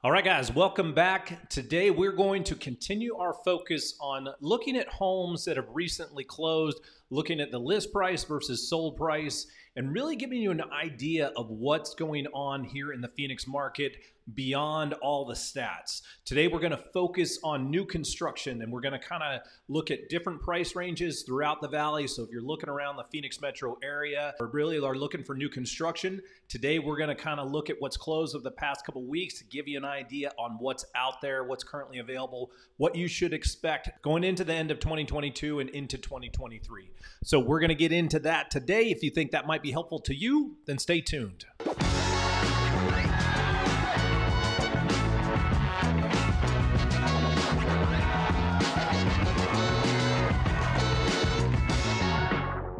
All right, guys, welcome back. Today, we're going to continue our focus on looking at homes that have recently closed, looking at the list price versus sold price, and really giving you an idea of what's going on here in the Phoenix market beyond all the stats. Today, we're going to focus on new construction, and we're going to kind of look at different price ranges throughout the valley. So if you're looking around the Phoenix metro area or really are looking for new construction, today we're going to kind of look at what's closed over the past couple weeks to give you an idea on what's out there, what's currently available, what you should expect going into the end of 2022 and into 2023. So we're going to get into that today. If you think that might be helpful to you, then stay tuned.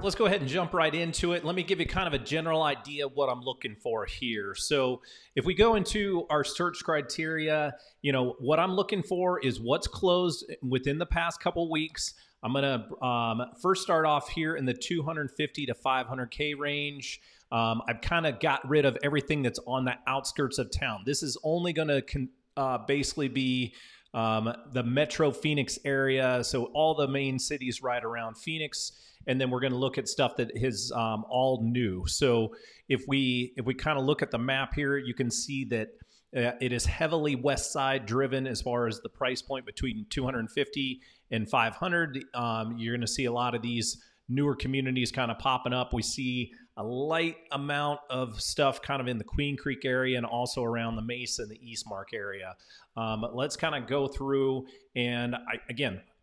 Let's go ahead and jump right into it. Let me give you kind of a general idea of what I'm looking for here. So if we go into our search criteria, what I'm looking for is what's closed within the past couple weeks. I'm going to first start off here in the 250 to 500K range. I've kind of got rid of everything that's on the outskirts of town. This is only going to basically be the metro Phoenix area. So all the main cities right around Phoenix. And then we're going to look at stuff that is all new. So if we kind of look at the map here, you can see that it is heavily west side driven as far as the price point between 250 and 500. You're going to see a lot of these newer communities kind of popping up. We see a light amount of stuff kind of in the Queen Creek area and also around the Mesa and the Eastmark area. Let's kind of go through and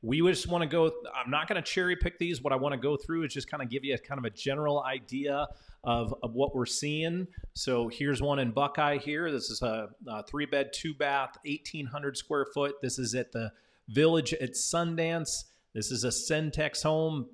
we just want to go, I'm not going to cherry pick these. What I want to go through is just kind of give you a kind of a general idea of what we're seeing. So here's one in Buckeye here. This is a 3-bed, 2-bath, 1,800 square foot. This is at the Village at Sundance. This is a Centex home.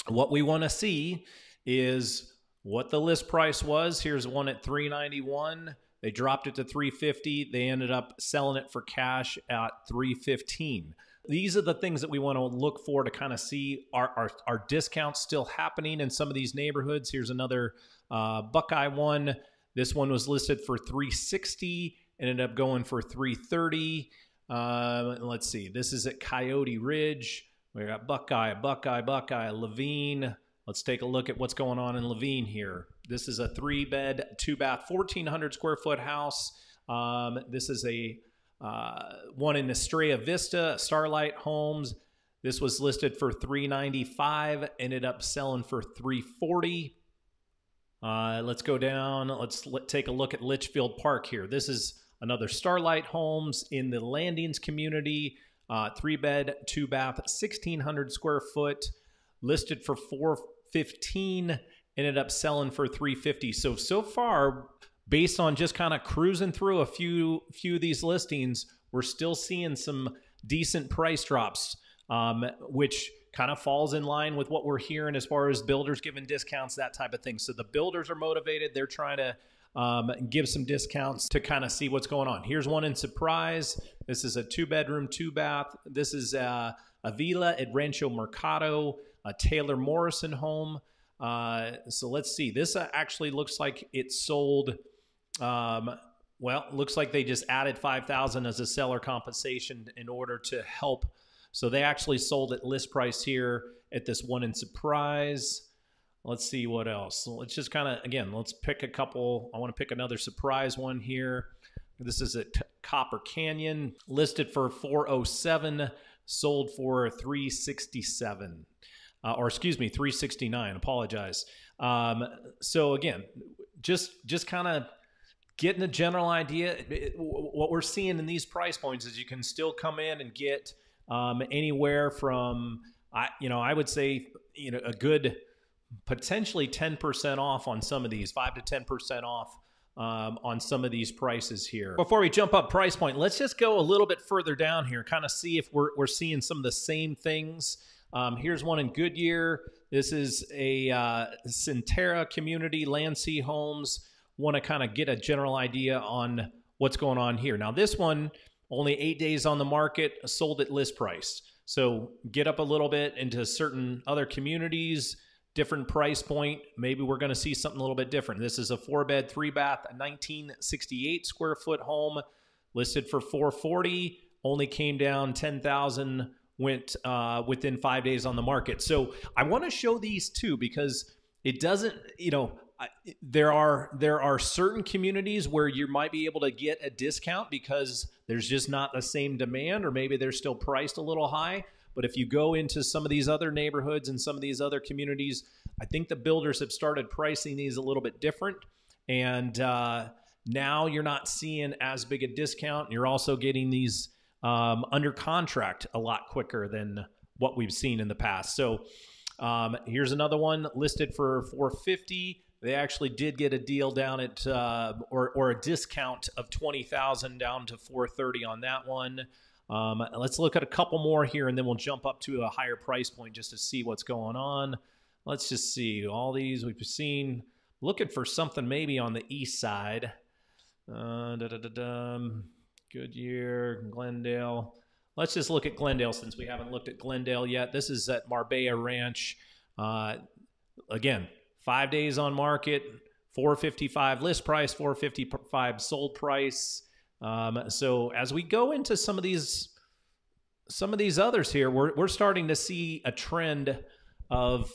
What we want to see is what the list price was. Here's one at $391. They dropped it to $350. They ended up selling it for cash at $315. These are the things that we want to look for to kind of see are discounts still happening in some of these neighborhoods. Here's another Buckeye one. This one was listed for $360, ended up going for $330. Let's see. This is at Coyote Ridge. We got Buckeye, Levine. Let's take a look at what's going on in Levine here. This is a 3-bed, 2-bath, 1,400 square foot house. This is a one in Estrella Vista, Starlight Homes. This was listed for $395, ended up selling for $340. Let's go down. Let's take a look at Litchfield Park here. This is another Starlight Homes in the Landings community, 3-bed, 2-bath, 1,600 square foot, listed for $415, ended up selling for $350. So far, based on just kind of cruising through a few of these listings, we're still seeing some decent price drops, which kind of falls in line with what we're hearing as far as builders giving discounts, that type of thing. So the builders are motivated. They're trying to give some discounts to kind of see what's going on. Here's one in Surprise. This is a 2-bedroom, 2-bath. This is a villa at Rancho Mercado, a Taylor Morrison home. So let's see. This actually looks like it sold. Looks like they just added $5,000 as a seller compensation in order to help. So they actually sold at list price here at this one in Surprise. Let's see what else. Let's just kind of, again, let's pick a couple. I want to pick another Surprise one here. This is at Copper Canyon, listed for $407, sold for $367. $369. Apologize. So again, just kind of getting a general idea. What we're seeing in these price points is you can still come in and get anywhere from, I would say, a good potentially 10% off on some of these, 5 to 10% off on some of these prices here. Before we jump up price point, let's just go a little bit further down here, kind of see if we're seeing some of the same things. Here's one in Goodyear. This is a Centera community, Landsea Homes. Want to kind of get a general idea on what's going on here. Now this one, only 8 days on the market, sold at list price. So get up a little bit into certain other communities, different price point. Maybe we're going to see something a little bit different. This is a 4-bed, 3-bath, 1968 square foot home. listed for 440, only came down 10,000, went within 5 days on the market. So I want to show these too, because it doesn't, there are certain communities where you might be able to get a discount because there's just not the same demand, or maybe they're still priced a little high. But if you go into some of these other neighborhoods and some of these other communities, I think the builders have started pricing these a little bit different. And now you're not seeing as big a discount. You're also getting these under contract a lot quicker than what we've seen in the past. So here's another one listed for 450. They actually did get a deal down at or a discount of 20,000 down to 430 on that one. Let's look at a couple more here, and then we'll jump up to a higher price point just to see what's going on. Let's just see all these we've seen. Looking for something maybe on the east side. Goodyear, Glendale. Let's just look at Glendale since we haven't looked at Glendale yet. This is at Marbella Ranch. Again, 5 days on market, 455 list price, 455 sold price. So as we go into some of these others here, we're starting to see a trend of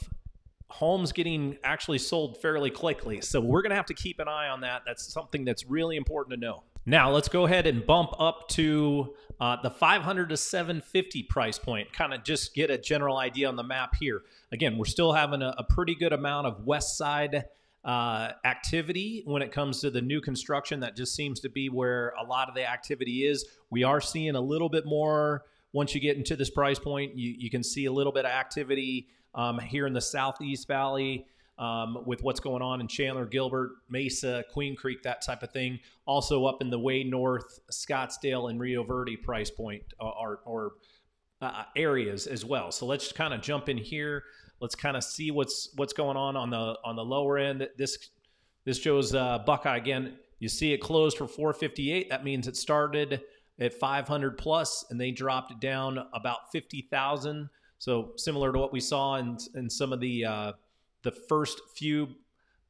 homes getting actually sold fairly quickly. So we're going to have to keep an eye on that. That's something that's really important to know. Now let's go ahead and bump up to the 500 to 750 price point, kind of just get a general idea on the map here. Again, we're still having a pretty good amount of west side activity when it comes to the new construction. That just seems to be where a lot of the activity is. We are seeing a little bit more once you get into this price point. You can see a little bit of activity here in the Southeast Valley with what's going on in Chandler, Gilbert, Mesa, Queen Creek, that type of thing. Also up in the way north, Scottsdale and Rio Verde price point or areas as well. So let's kind of jump in here. Let's kind of see what's going on the lower end. This shows Buckeye again. You see it closed for 458. That means it started at 500 plus, and they dropped it down about 50,000. So similar to what we saw in some of the first few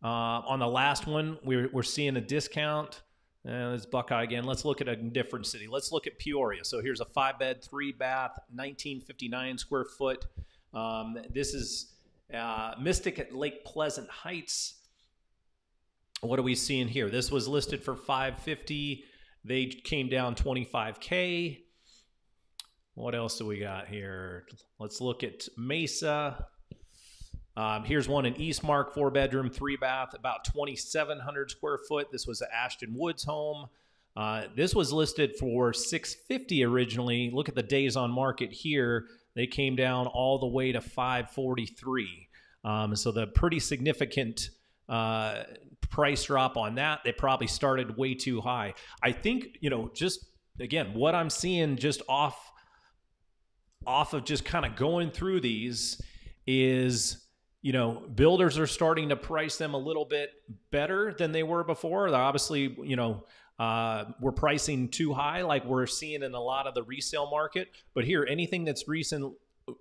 on the last one, we're seeing a discount. It's Buckeye again. Let's look at a different city. Let's look at Peoria. So here's a 5-bed, 3-bath, 1959 square foot. This is Mystic at Lake Pleasant Heights. What are we seeing here? This was listed for 550. They came down 25K. What else do we got here? Let's look at Mesa. Here's one in Eastmark, 4-bedroom, 3-bath, about 2,700 square foot. This was an Ashton Woods home. This was listed for 650 originally. Look at the days on market here. They came down all the way to 543. So the pretty significant price drop on that. They probably started way too high. I think, just again, what I'm seeing just off of just kind of going through these is, builders are starting to price them a little bit better than they were before. They're obviously, we're pricing too high like we're seeing in a lot of the resale market. But here, anything that's recent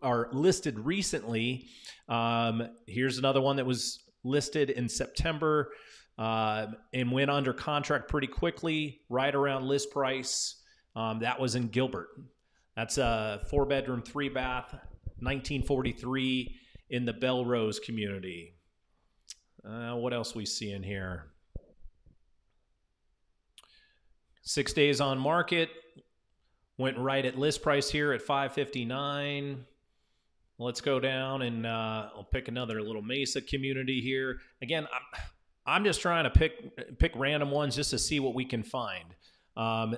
or listed recently, here's another one that was listed in September and went under contract pretty quickly, right around list price. That was in Gilbert. That's a 4-bedroom, 3-bath, 1943 in the Belrose community. What else we see in here? 6 days on market. Went right at list price here at 559. Let's go down and I'll pick another little Mesa community here. Again, I'm just trying to pick random ones just to see what we can find.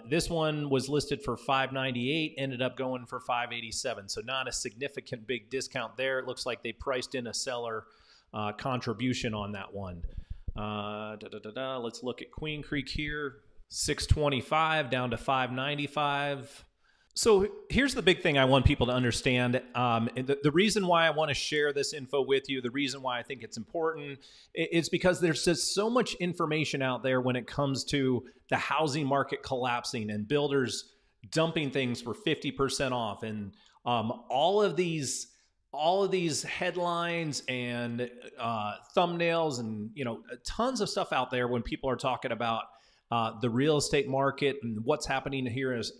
This one was listed for 598, ended up going for 587. So not a significant big discount there. It looks like they priced in a seller contribution on that one. Let's look at Queen Creek here. 625 down to 595. So here's the big thing I want people to understand. The reason why I want to share this info with you, the reason why I think it's important, is because there's just so much information out there when it comes to the housing market collapsing and builders dumping things for 50% off, and all of these headlines and thumbnails and tons of stuff out there when people are talking about the real estate market and what's happening here is,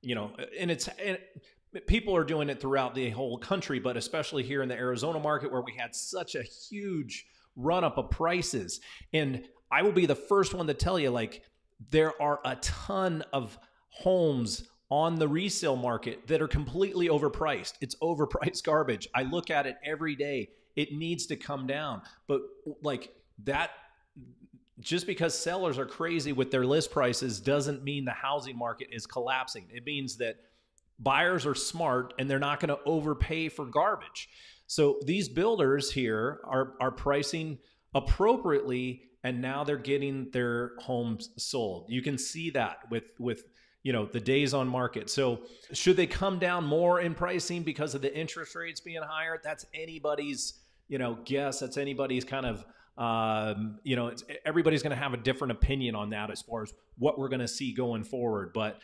you know, and people are doing it throughout the whole country, but especially here in the Arizona market where we had such a huge run up of prices. And I will be the first one to tell you, like, there are a ton of homes on the resale market that are completely overpriced. It's overpriced garbage. I look at it every day. It needs to come down. But like that, just because sellers are crazy with their list prices doesn't mean the housing market is collapsing. It means that buyers are smart and they're not going to overpay for garbage. So these builders here are pricing appropriately, and now they're getting their homes sold. You can see that with you know, the days on market. So should they come down more in pricing because of the interest rates being higher? That's anybody's, you know, guess. That's anybody's kind of, you know, everybody's going to have a different opinion on that as far as what we're going to see going forward. But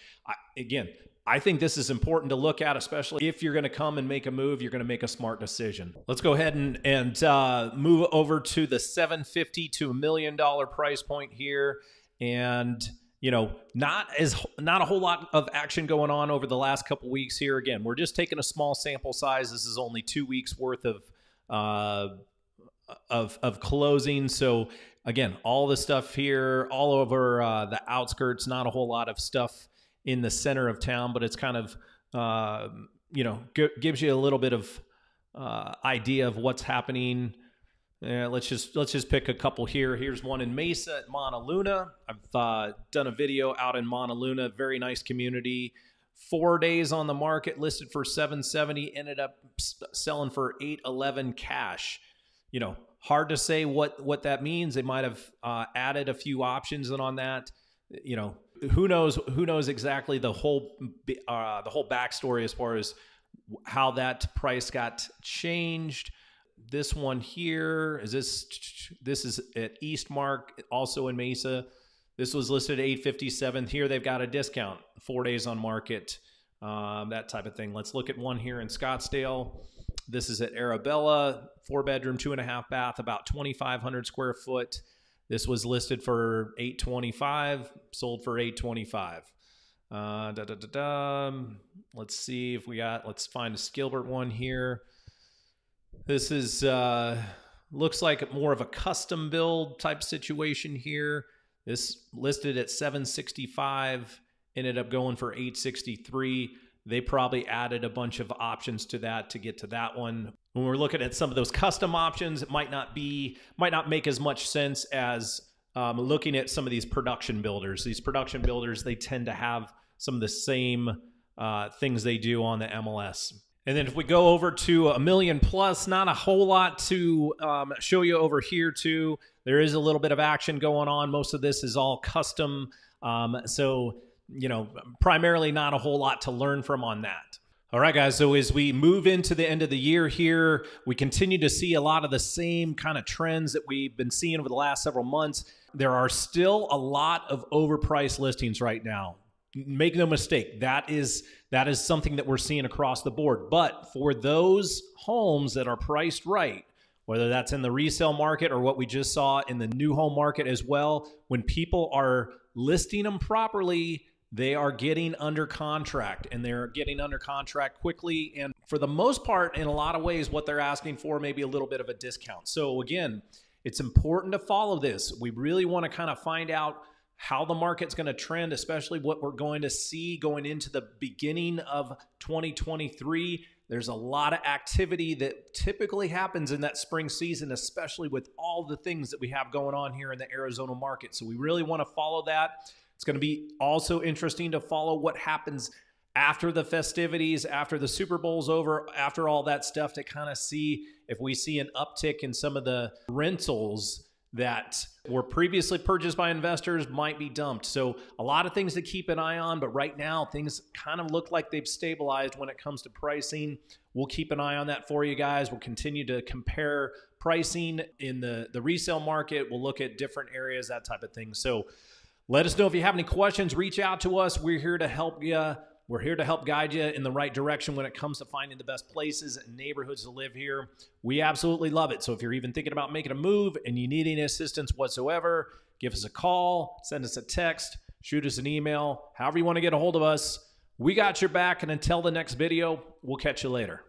again, I think this is important to look at, especially if you're going to come and make a move, you're going to make a smart decision. Let's go ahead and move over to the $750,000 to $1 million price point here. And you know, not a whole lot of action going on over the last couple weeks here. Again, we're just taking a small sample size. This is only 2 weeks worth of closing. So again, all the stuff here, all over the outskirts, not a whole lot of stuff in the center of town, but it's kind of, you know, gives you a little bit of idea of what's happening. Let's just pick a couple here. Here's one in Mesa at Monte Luna. I've done a video out in Monte Luna. Very nice community. 4 days on the market, listed for $770. Ended up selling for $811 cash. You know, hard to say what that means. They might have added a few options in on that. You know, who knows exactly the whole backstory as far as how that price got changed. This one here is this is at Eastmark, also in Mesa. This was listed at $857. Here they've got a discount, 4 days on market, that type of thing. Let's look at one here in Scottsdale. This is at Arabella, 4-bedroom, 2.5 bath, about 2,500 square foot. This was listed for $825, sold for $825. Let's see if we got. Let's find a Skilbert one here. This is looks like more of a custom build type situation here. This listed at $765, ended up going for $863. They probably added a bunch of options to that to get to that one. When we're looking at some of those custom options, it might not make as much sense as looking at some of these production builders. These production builders, they tend to have some of the same things they do on the MLS. And then if we go over to $1 million plus, not a whole lot to show you over here too. There is a little bit of action going on. Most of this is all custom. So, you know, primarily not a whole lot to learn from on that. All right, guys. So as we move into the end of the year here, we continue to see a lot of the same kind of trends that we've been seeing over the last several months. There are still a lot of overpriced listings right now. Make no mistake, that is something that we're seeing across the board. But for those homes that are priced right, whether that's in the resale market or what we just saw in the new home market as well, when people are listing them properly, they are getting under contract, and they're getting under contract quickly. And for the most part, in a lot of ways, what they're asking for may be a little bit of a discount. So again, it's important to follow this. We really want to kind of find out how the market's going to trend, especially what we're going to see going into the beginning of 2023. There's a lot of activity that typically happens in that spring season, especially with all the things that we have going on here in the Arizona market. So we really want to follow that. It's going to be also interesting to follow what happens after the festivities, after the Super Bowl's over, after all that stuff, to kind of see if we see an uptick in some of the rentals that were previously purchased by investors might be dumped. So a lot of things to keep an eye on, but right now things kind of look like they've stabilized when it comes to pricing. We'll keep an eye on that for you guys. We'll continue to compare pricing in the resale market. We'll look at different areas, that type of thing. So let us know if you have any questions. Reach out to us. We're here to help you. We're here to help guide you in the right direction when it comes to finding the best places and neighborhoods to live here. We absolutely love it. So if you're even thinking about making a move and you need any assistance whatsoever, give us a call, send us a text, shoot us an email, however you want to get a hold of us. We got your back, and until the next video, we'll catch you later.